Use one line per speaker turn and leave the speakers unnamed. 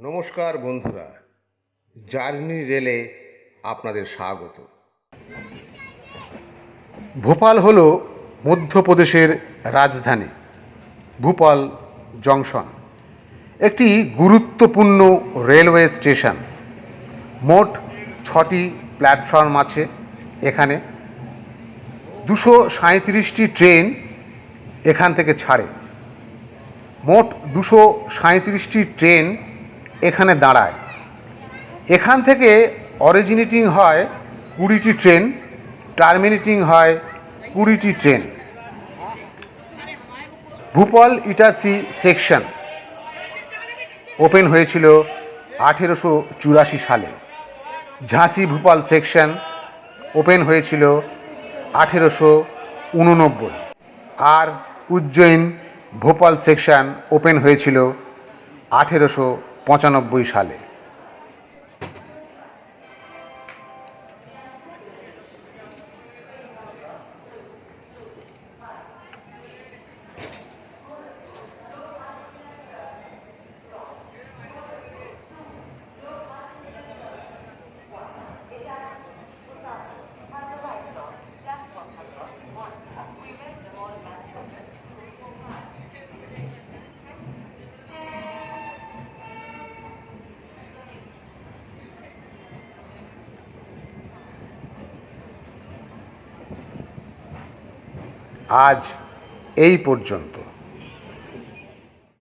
নমস্কার বন্ধুরা, জার্নি রেলে আপনাদের স্বাগত। ভোপাল হল মধ্যপ্রদেশের রাজধানী। ভোপাল জংশন একটি গুরুত্বপূর্ণ রেলওয়ে স্টেশন। মোট 6টি প্ল্যাটফর্ম আছে এখানে। 237টি ট্রেন এখান থেকে ছাড়ে। মোট 237টি ট্রেন এখানে দাঁড়ায়। এখান থেকে অরিজিনেটিং হয় 20টি ট্রেন, টার্মিনেটিং হয় 20টি train. Bhopal Itarsi section open হয়েছিল 1884 সালে। ঝাঁসি ভোপাল সেকশন ওপেন হয়েছিল 1889। আর উজ্জয়ন ভোপাল সেকশন ওপেন হয়েছিল 1895 সালে। আজ এই পর্যন্ত।